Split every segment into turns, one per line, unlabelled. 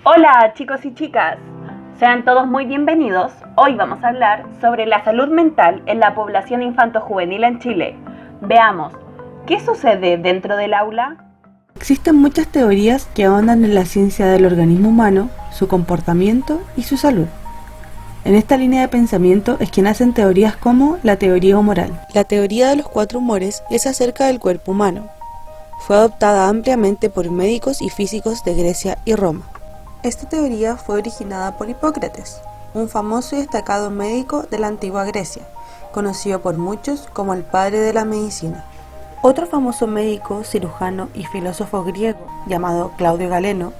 Hola chicos y chicas, sean todos muy bienvenidos. Hoy vamos a hablar sobre la salud mental en la población infanto-juvenil en Chile. Veamos, ¿qué sucede dentro del aula?
Existen muchas teorías que ahondan en la ciencia del organismo humano, su comportamiento y su salud. En esta línea de pensamiento es que nacen teorías como la teoría humoral. La teoría de los 4 humores es acerca del cuerpo humano. Fue adoptada ampliamente por médicos y físicos de Grecia y Roma. Esta teoría fue originada por Hipócrates, un famoso y destacado médico de la antigua Grecia, conocido por muchos como el padre de la medicina. Otro famoso médico, cirujano y filósofo griego, llamado Claudio Galeno,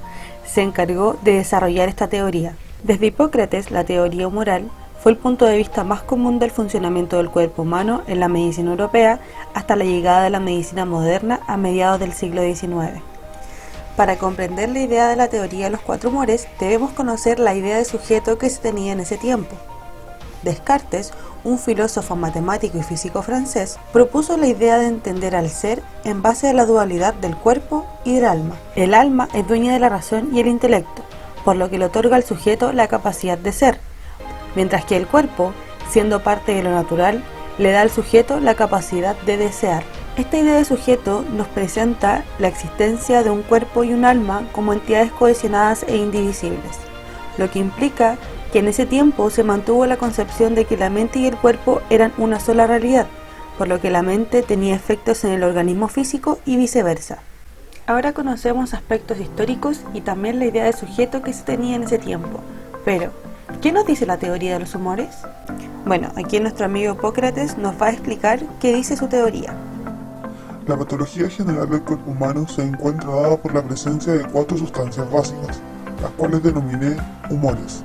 se encargó de desarrollar esta teoría. Desde Hipócrates, la teoría humoral fue el punto de vista más común del funcionamiento del cuerpo humano en la medicina europea hasta la llegada de la medicina moderna a mediados del siglo XIX. Para comprender la idea de la teoría de los 4 humores, debemos conocer la idea de sujeto que se tenía en ese tiempo. Descartes, un filósofo, matemático y físico francés, propuso la idea de entender al ser en base a la dualidad del cuerpo y del alma. El alma es dueña de la razón y el intelecto, por lo que le otorga al sujeto la capacidad de ser, mientras que el cuerpo, siendo parte de lo natural, le da al sujeto la capacidad de desear. Esta idea de sujeto nos presenta la existencia de un cuerpo y un alma como entidades cohesionadas e indivisibles, lo que implica que en ese tiempo se mantuvo la concepción de que la mente y el cuerpo eran una sola realidad, por lo que la mente tenía efectos en el organismo físico y viceversa. Ahora conocemos aspectos históricos y también la idea de sujeto que se tenía en ese tiempo, pero ¿qué nos dice la teoría de los humores? Bueno, aquí nuestro amigo Hipócrates nos va a explicar qué dice su teoría.
La patología general del cuerpo humano se encuentra dada por la presencia de 4 sustancias básicas, las cuales denominé humores.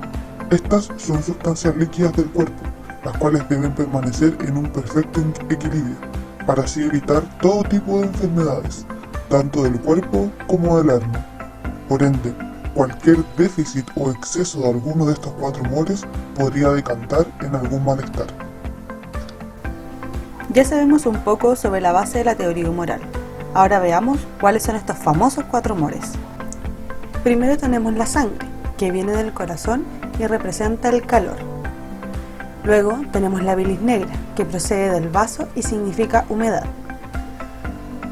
Estas son sustancias líquidas del cuerpo, las cuales deben permanecer en un perfecto equilibrio, para así evitar todo tipo de enfermedades, tanto del cuerpo como del alma. Por ende, cualquier déficit o exceso de alguno de estos 4 humores podría decantar en algún malestar.
Ya sabemos un poco sobre la base de la teoría humoral. Ahora veamos cuáles son estos famosos 4 humores. Primero tenemos la sangre, que viene del corazón y representa el calor. Luego tenemos la bilis negra, que procede del vaso y significa humedad.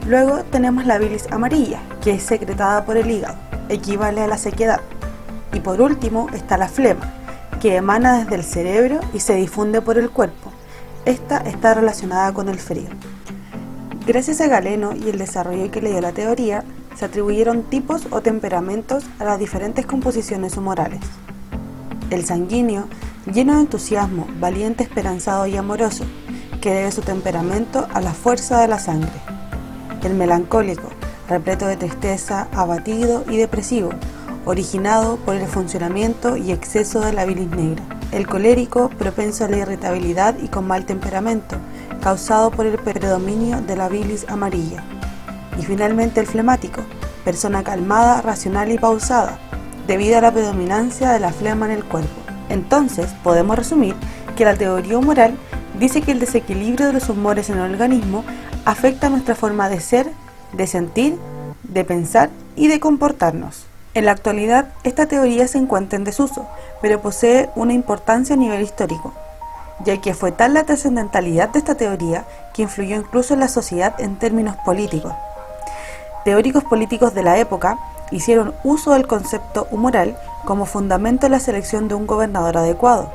Luego tenemos la bilis amarilla, que es secretada por el hígado, equivale a la sequedad. Y por último está la flema, que emana desde el cerebro y se difunde por el cuerpo. Esta está relacionada con el frío. Gracias a Galeno y el desarrollo que le dio la teoría, se atribuyeron tipos o temperamentos a las diferentes composiciones humorales. El sanguíneo, lleno de entusiasmo, valiente, esperanzado y amoroso, que debe su temperamento a la fuerza de la sangre. El melancólico, repleto de tristeza, abatido y depresivo, originado por el funcionamiento y exceso de la bilis negra. El colérico, propenso a la irritabilidad y con mal temperamento, causado por el predominio de la bilis amarilla. Y finalmente el flemático, persona calmada, racional y pausada, debido a la predominancia de la flema en el cuerpo. Entonces, podemos resumir que la teoría humoral dice que el desequilibrio de los humores en el organismo afecta nuestra forma de ser, de sentir, de pensar y de comportarnos. En la actualidad, esta teoría se encuentra en desuso, pero posee una importancia a nivel histórico, ya que fue tal la trascendentalidad de esta teoría que influyó incluso en la sociedad en términos políticos. Teóricos políticos de la época hicieron uso del concepto humoral como fundamento en la selección de un gobernador adecuado,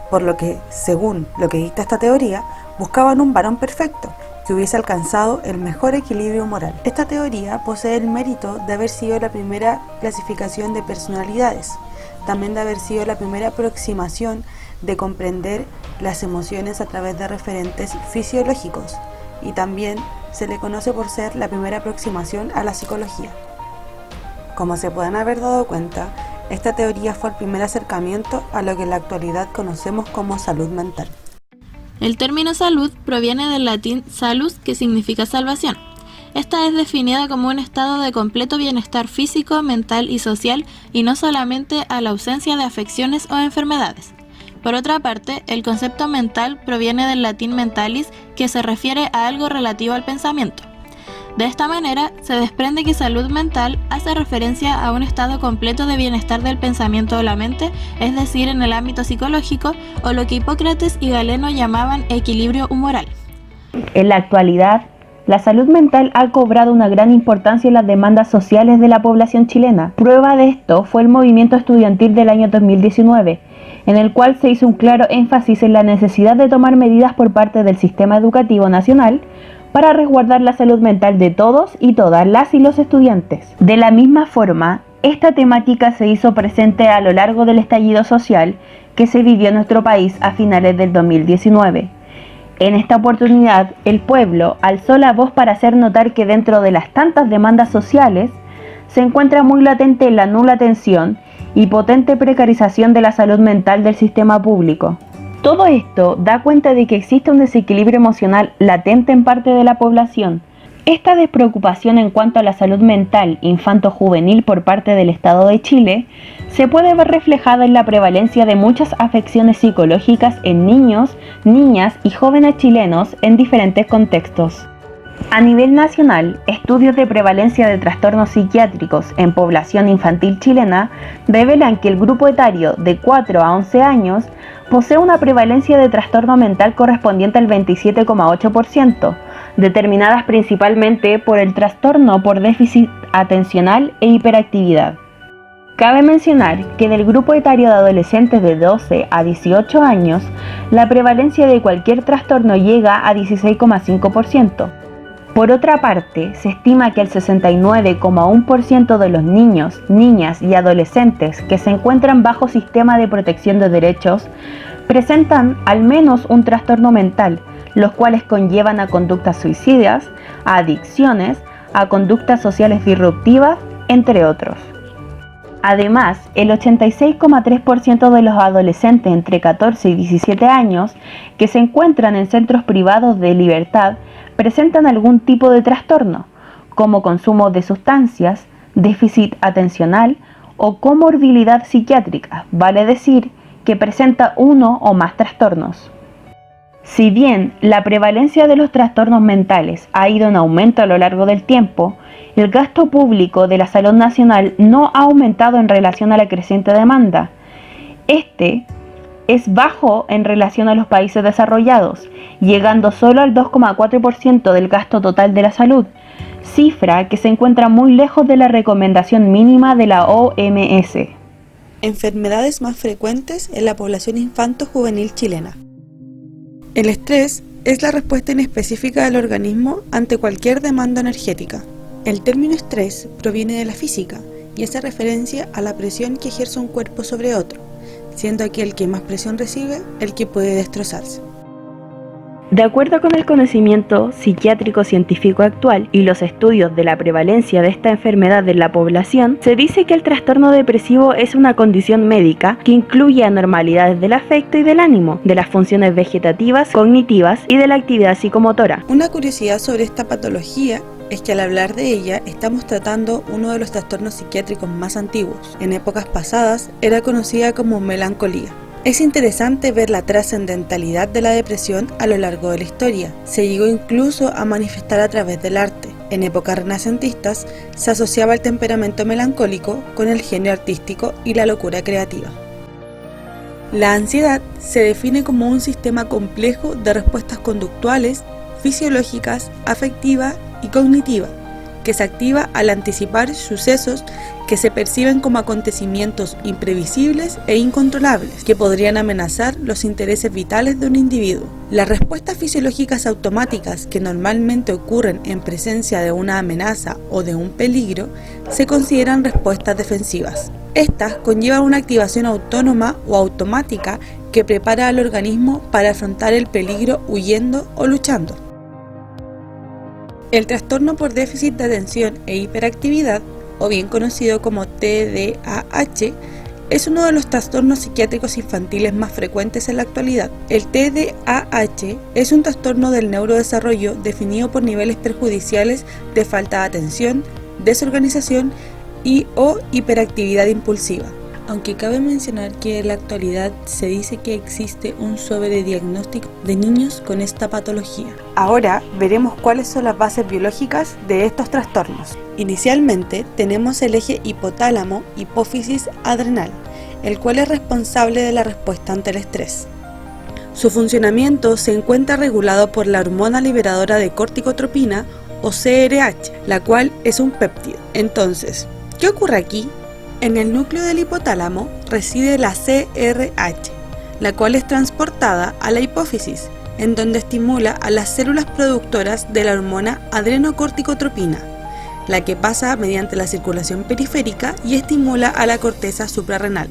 por lo que, según lo que dicta esta teoría, buscaban un varón perfecto, que hubiese alcanzado el mejor equilibrio moral. Esta teoría posee el mérito de haber sido la primera clasificación de personalidades, también de haber sido la primera aproximación de comprender las emociones a través de referentes fisiológicos, y también se le conoce por ser la primera aproximación a la psicología. Como se pueden haber dado cuenta, esta teoría fue el primer acercamiento a lo que en la actualidad conocemos como salud mental.
El término salud proviene del latín salus, que significa salvación. Esta es definida como un estado de completo bienestar físico, mental y social, y no solamente a la ausencia de afecciones o enfermedades. Por otra parte, el concepto mental proviene del latín mentalis, que se refiere a algo relativo al pensamiento. De esta manera, se desprende que salud mental hace referencia a un estado completo de bienestar del pensamiento o la mente, es decir, en el ámbito psicológico, o lo que Hipócrates y Galeno llamaban equilibrio humoral.
En la actualidad, la salud mental ha cobrado una gran importancia en las demandas sociales de la población chilena. Prueba de esto fue el movimiento estudiantil del año 2019, en el cual se hizo un claro énfasis en la necesidad de tomar medidas por parte del sistema educativo nacional para resguardar la salud mental de todos y todas las y los estudiantes. De la misma forma, esta temática se hizo presente a lo largo del estallido social que se vivió en nuestro país a finales del 2019. En esta oportunidad, el pueblo alzó la voz para hacer notar que dentro de las tantas demandas sociales se encuentra muy latente la nula atención y potente precarización de la salud mental del sistema público. Todo esto da cuenta de que existe un desequilibrio emocional latente en parte de la población. Esta despreocupación en cuanto a la salud mental infanto-juvenil por parte del Estado de Chile se puede ver reflejada en la prevalencia de muchas afecciones psicológicas en niños, niñas y jóvenes chilenos en diferentes contextos. A nivel nacional, estudios de prevalencia de trastornos psiquiátricos en población infantil chilena revelan que el grupo etario de 4 a 11 años posee una prevalencia de trastorno mental correspondiente al 27,8%, determinadas principalmente por el trastorno por déficit atencional e hiperactividad. Cabe mencionar que del grupo etario de adolescentes de 12 a 18 años, la prevalencia de cualquier trastorno llega a 16,5%. Por otra parte, se estima que el 69,1% de los niños, niñas y adolescentes que se encuentran bajo sistema de protección de derechos presentan al menos un trastorno mental, los cuales conllevan a conductas suicidas, a adicciones, a conductas sociales disruptivas, entre otros. Además, el 86,3% de los adolescentes entre 14 y 17 años que se encuentran en centros privados de libertad presentan algún tipo de trastorno, como consumo de sustancias, déficit atencional o comorbilidad psiquiátrica, vale decir que presenta uno o más trastornos. Si bien la prevalencia de los trastornos mentales ha ido en aumento a lo largo del tiempo, el gasto público de la salud nacional no ha aumentado en relación a la creciente demanda. Este es bajo en relación a los países desarrollados, llegando solo al 2,4% del gasto total de la salud, cifra que se encuentra muy lejos de la recomendación mínima de la OMS.
Enfermedades más frecuentes en la población infanto-juvenil chilena. El estrés es la respuesta inespecífica del organismo ante cualquier demanda energética. El término estrés proviene de la física y hace referencia a la presión que ejerce un cuerpo sobre otro, siendo aquel que más presión recibe el que puede destrozarse.
De acuerdo con el conocimiento psiquiátrico científico actual y los estudios de la prevalencia de esta enfermedad en la población, se dice que el trastorno depresivo es una condición médica que incluye anormalidades del afecto y del ánimo, de las funciones vegetativas, cognitivas y de la actividad psicomotora.
Una curiosidad sobre esta patología es que al hablar de ella estamos tratando uno de los trastornos psiquiátricos más antiguos. En épocas pasadas era conocida como melancolía. Es interesante ver la trascendentalidad de la depresión a lo largo de la historia. Se llegó incluso a manifestar a través del arte. En épocas renacentistas se asociaba el temperamento melancólico con el genio artístico y la locura creativa. La ansiedad se define como un sistema complejo de respuestas conductuales, fisiológicas, afectivas y cognitivas, que se activa al anticipar sucesos que se perciben como acontecimientos imprevisibles e incontrolables, que podrían amenazar los intereses vitales de un individuo. Las respuestas fisiológicas automáticas que normalmente ocurren en presencia de una amenaza o de un peligro se consideran respuestas defensivas. Estas conllevan una activación autónoma o automática que prepara al organismo para afrontar el peligro huyendo o luchando. El trastorno por déficit de atención e hiperactividad, o bien conocido como TDAH, es uno de los trastornos psiquiátricos infantiles más frecuentes en la actualidad. El TDAH es un trastorno del neurodesarrollo definido por niveles perjudiciales de falta de atención, desorganización y o hiperactividad impulsiva. aunque cabe mencionar que en la actualidad se dice que existe un sobrediagnóstico de niños con esta patología. Ahora veremos cuáles son las bases biológicas de estos trastornos. Inicialmente tenemos el eje hipotálamo-hipófisis adrenal, el cual es responsable de la respuesta ante el estrés. Su funcionamiento se encuentra regulado por la hormona liberadora de corticotropina o CRH, la cual es un péptido. Entonces, ¿qué ocurre aquí? En el núcleo del hipotálamo reside la CRH, la cual es transportada a la hipófisis, en donde estimula a las células productoras de la hormona adrenocorticotropina, la que pasa mediante la circulación periférica y estimula a la corteza suprarrenal,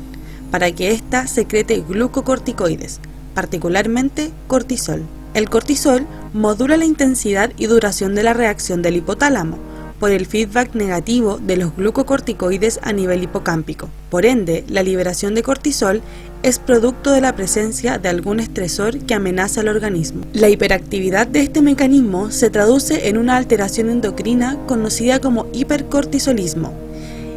para que ésta secrete glucocorticoides, particularmente cortisol. El cortisol modula la intensidad y duración de la reacción del hipotálamo por el feedback negativo de los glucocorticoides a nivel hipocámpico. Por ende, la liberación de cortisol es producto de la presencia de algún estresor que amenaza al organismo. La hiperactividad de este mecanismo se traduce en una alteración endocrina conocida como hipercortisolismo.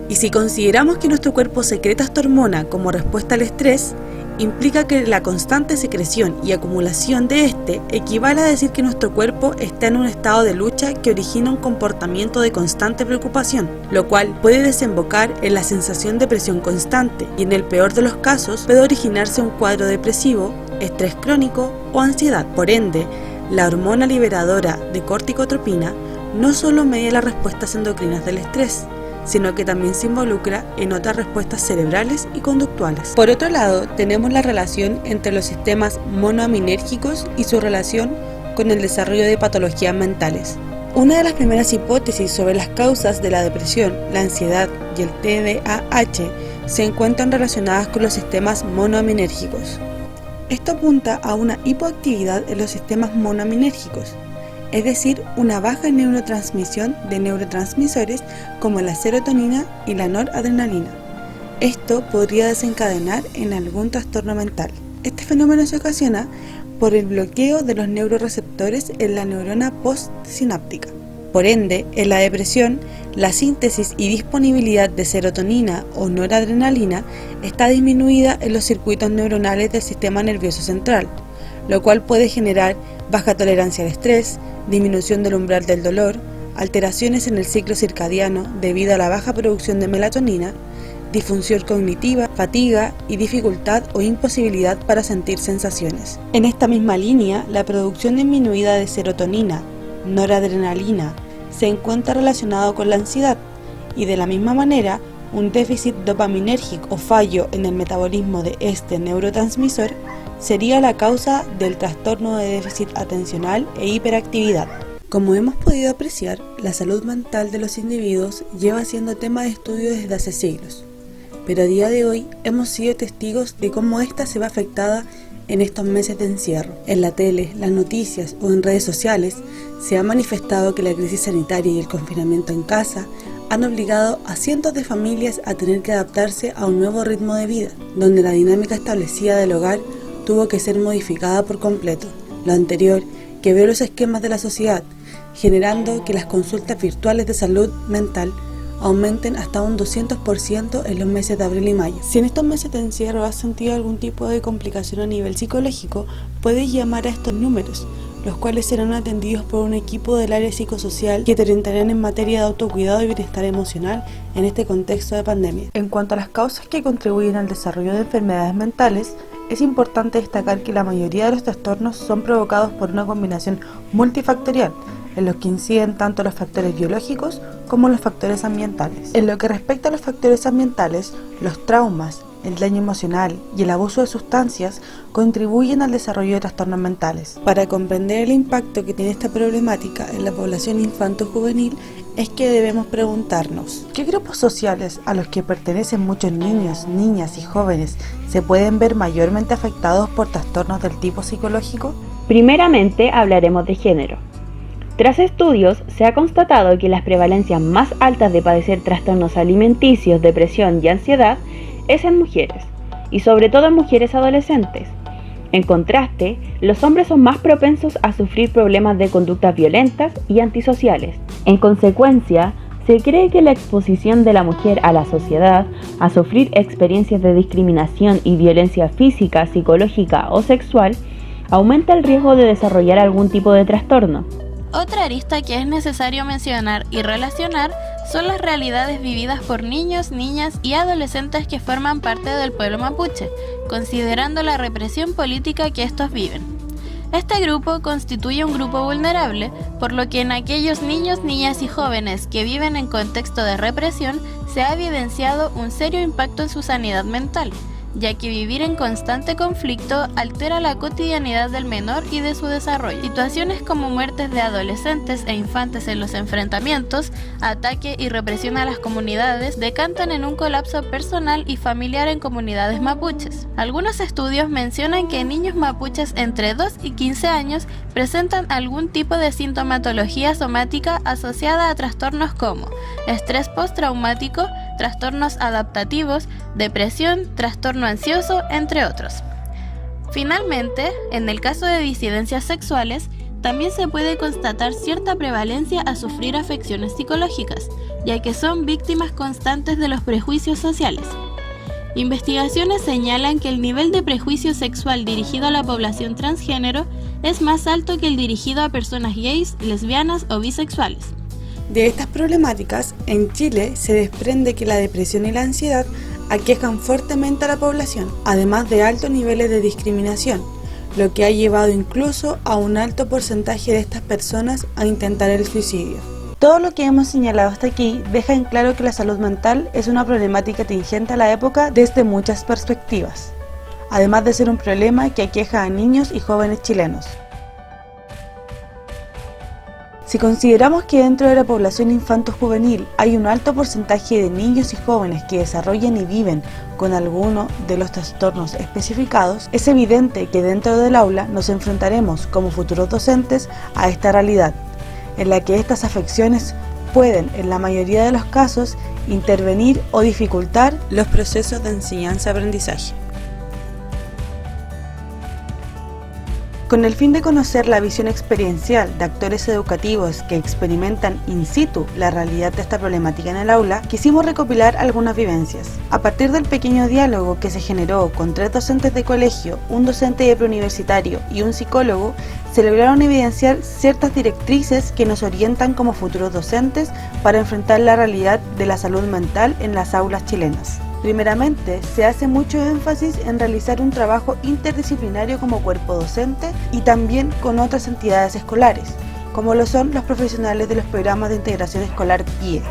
Y si consideramos que nuestro cuerpo secreta esta hormona como respuesta al estrés, implica que la constante secreción y acumulación de este equivale a decir que nuestro cuerpo está en un estado de lucha que origina un comportamiento de constante preocupación, lo cual puede desembocar en la sensación de presión constante y en el peor de los casos puede originarse un cuadro depresivo, estrés crónico o ansiedad. Por ende, la hormona liberadora de corticotropina no solo media las respuestas endocrinas del estrés, sino que también se involucra en otras respuestas cerebrales y conductuales. Por otro lado, tenemos la relación entre los sistemas monoaminérgicos y su relación con el desarrollo de patologías mentales. Una de las primeras hipótesis sobre las causas de la depresión, la ansiedad y el TDAH se encuentran relacionadas con los sistemas monoaminérgicos. Esto apunta a una hipoactividad en los sistemas monoaminérgicos, es decir, una baja neurotransmisión de neurotransmisores como la serotonina y la noradrenalina. Esto podría desencadenar en algún trastorno mental. Este fenómeno se ocasiona por el bloqueo de los neuroreceptores en la neurona postsináptica. Por ende, en la depresión, la síntesis y disponibilidad de serotonina o noradrenalina está disminuida en los circuitos neuronales del sistema nervioso central, lo cual puede generar baja tolerancia al estrés, disminución del umbral del dolor, alteraciones en el ciclo circadiano debido a la baja producción de melatonina, disfunción cognitiva, fatiga y dificultad o imposibilidad para sentir sensaciones. En esta misma línea, la producción disminuida de serotonina, noradrenalina, se encuentra relacionado con la ansiedad y de la misma manera, un déficit dopaminérgico o fallo en el metabolismo de este neurotransmisor sería la causa del trastorno de déficit atencional e hiperactividad. Como hemos podido apreciar, la salud mental de los individuos lleva siendo tema de estudio desde hace siglos, pero a día de hoy hemos sido testigos de cómo ésta se ve afectada en estos meses de encierro. En la tele, las noticias o en redes sociales se ha manifestado que la crisis sanitaria y el confinamiento en casa han obligado a cientos de familias a tener que adaptarse a un nuevo ritmo de vida, donde la dinámica establecida del hogar tuvo que ser modificada por completo. Lo anterior quebró los esquemas de la sociedad, generando que las consultas virtuales de salud mental aumenten hasta un 200% en los meses de abril y mayo. Si en estos meses de encierro has sentido algún tipo de complicación a nivel psicológico, puedes llamar a estos números, los cuales serán atendidos por un equipo del área psicosocial que te orientarán en materia de autocuidado y bienestar emocional en este contexto de pandemia. En cuanto a las causas que contribuyen al desarrollo de enfermedades mentales, es importante destacar que la mayoría de los trastornos son provocados por una combinación multifactorial, en los que inciden tanto los factores biológicos como los factores ambientales. En lo que respecta a los factores ambientales, los traumas, el daño emocional y el abuso de sustancias contribuyen al desarrollo de trastornos mentales. Para comprender el impacto que tiene esta problemática en la población infanto-juvenil, es que debemos preguntarnos, ¿qué grupos sociales a los que pertenecen muchos niños, niñas y jóvenes se pueden ver mayormente afectados por trastornos del tipo psicológico?
Primeramente hablaremos de género. Tras estudios, se ha constatado que las prevalencias más altas de padecer trastornos alimenticios, depresión y ansiedad es en mujeres, y sobre todo en mujeres adolescentes. En contraste, los hombres son más propensos a sufrir problemas de conductas violentas y antisociales. En consecuencia, Se cree que la exposición de la mujer a la sociedad, a sufrir experiencias de discriminación y violencia física, psicológica o sexual, aumenta el riesgo de desarrollar algún tipo de trastorno.
Otra arista que es necesario mencionar y relacionar son las realidades vividas por niños, niñas y adolescentes que forman parte del pueblo mapuche, considerando la represión política que estos viven. Este grupo constituye un grupo vulnerable, por lo que en aquellos niños, niñas y jóvenes que viven en contexto de represión se ha evidenciado un serio impacto en su sanidad mental, ya que vivir en constante conflicto altera la cotidianidad del menor y de su desarrollo. Situaciones como muertes de adolescentes e infantes en los enfrentamientos, ataque y represión a las comunidades decantan en un colapso personal y familiar en comunidades mapuches. Algunos estudios mencionan que niños mapuches entre 2 y 15 años presentan algún tipo de sintomatología somática asociada a trastornos como estrés postraumático, trastornos adaptativos, depresión, trastorno ansioso, entre otros. Finalmente, en el caso de disidencias sexuales, también se puede constatar cierta prevalencia a sufrir afecciones psicológicas, ya que son víctimas constantes de los prejuicios sociales. Investigaciones señalan que el nivel de prejuicio sexual dirigido a la población transgénero es más alto que el dirigido a personas gays, lesbianas o bisexuales.
De estas problemáticas, en Chile se desprende que la depresión y la ansiedad aquejan fuertemente a la población, además de altos niveles de discriminación, lo que ha llevado incluso a un alto porcentaje de estas personas a intentar el suicidio. Todo lo que hemos señalado hasta aquí deja en claro que la salud mental es una problemática tingente a la época desde muchas perspectivas, además de ser un problema que aqueja a niños y jóvenes chilenos. Si consideramos que dentro de la población infanto-juvenil hay un alto porcentaje de niños y jóvenes que desarrollan y viven con alguno de los trastornos especificados, es evidente que dentro del aula nos enfrentaremos como futuros docentes a esta realidad, en la que estas afecciones pueden, en la mayoría de los casos, intervenir o dificultar los procesos de enseñanza-aprendizaje. Con el fin de conocer la visión experiencial de actores educativos que experimentan in situ la realidad de esta problemática en el aula, quisimos recopilar algunas vivencias. A partir del pequeño diálogo que se generó con 3 docentes de colegio, un docente de preuniversitario y un psicólogo, se lograron evidenciar ciertas directrices que nos orientan como futuros docentes para enfrentar la realidad de la salud mental en las aulas chilenas. Primeramente, se hace mucho énfasis en realizar un trabajo interdisciplinario como cuerpo docente y también con otras entidades escolares, como lo son los profesionales de los programas de integración escolar PIE,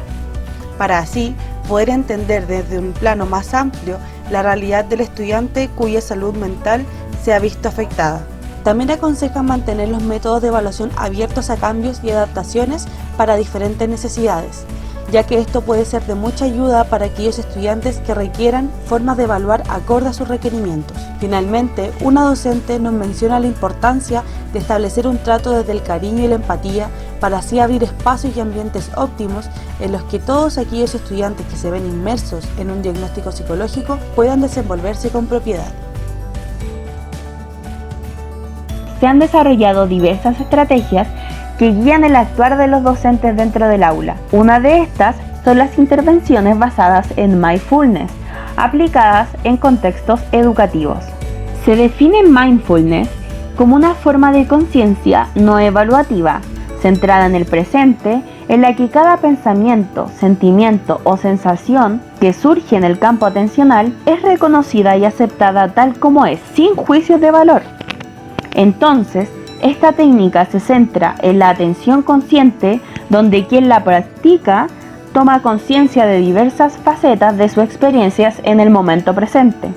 para así poder entender desde un plano más amplio la realidad del estudiante cuya salud mental se ha visto afectada. También aconsejan mantener los métodos de evaluación abiertos a cambios y adaptaciones para diferentes necesidades, ya que esto puede ser de mucha ayuda para aquellos estudiantes que requieran formas de evaluar acorde a sus requerimientos. Finalmente, una docente nos menciona la importancia de establecer un trato desde el cariño y la empatía para así abrir espacios y ambientes óptimos en los que todos aquellos estudiantes que se ven inmersos en un diagnóstico psicológico puedan desenvolverse con propiedad.
Se han desarrollado diversas estrategias que guían el actuar de los docentes dentro del aula. Una de estas son las intervenciones basadas en mindfulness, aplicadas en contextos educativos. Se define mindfulness como una forma de conciencia no evaluativa, centrada en el presente, en la que cada pensamiento, sentimiento o sensación que surge en el campo atencional es reconocida y aceptada tal como es, sin juicios de valor. Entonces, esta técnica se centra en la atención consciente, donde quien la practica toma conciencia de diversas facetas de sus experiencias en el momento presente.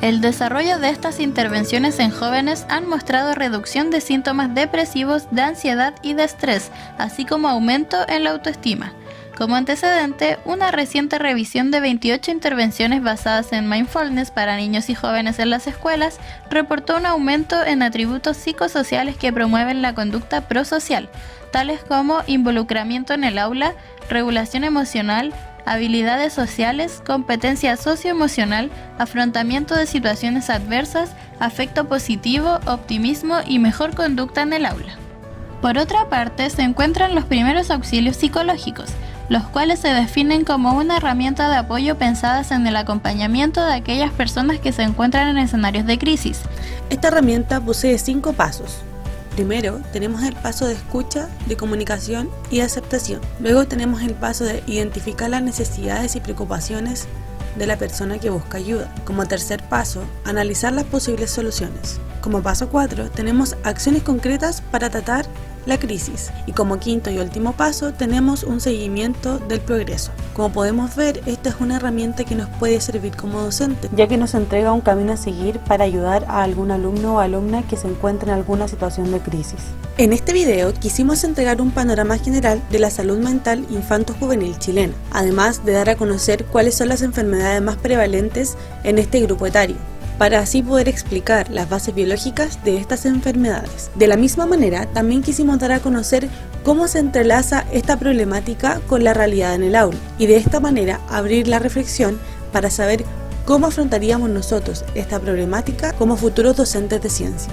El desarrollo de estas intervenciones en jóvenes han mostrado reducción de síntomas depresivos, de ansiedad y de estrés, así como aumento en la autoestima. Como antecedente, una reciente revisión de 28 intervenciones basadas en mindfulness para niños y jóvenes en las escuelas reportó un aumento en atributos psicosociales que promueven la conducta prosocial, tales como involucramiento en el aula, regulación emocional, habilidades sociales, competencia socioemocional, afrontamiento de situaciones adversas, afecto positivo, optimismo y mejor conducta en el aula. Por otra parte, se encuentran los primeros auxilios psicológicos, los cuales se definen como una herramienta de apoyo pensadas en el acompañamiento de aquellas personas que se encuentran en escenarios de crisis.
Esta herramienta posee 5 pasos. Primero, tenemos el paso de escucha, de comunicación y de aceptación. Luego tenemos el paso de identificar las necesidades y preocupaciones de la persona que busca ayuda. Como tercer paso, analizar las posibles soluciones. Como paso 4, tenemos acciones concretas para tratar la crisis. Y como quinto y último paso, tenemos un seguimiento del progreso. Como podemos ver, esta es una herramienta que nos puede servir como docente, ya que nos entrega un camino a seguir para ayudar a algún alumno o alumna que se encuentre en alguna situación de crisis. En este video quisimos entregar un panorama general de la salud mental infanto-juvenil chilena, además de dar a conocer cuáles son las enfermedades más prevalentes en este grupo etario, para así poder explicar las bases biológicas de estas enfermedades. De la misma manera, también quisimos dar a conocer cómo se entrelaza esta problemática con la realidad en el aula, y de esta manera abrir la reflexión para saber cómo afrontaríamos nosotros esta problemática como futuros docentes de ciencia.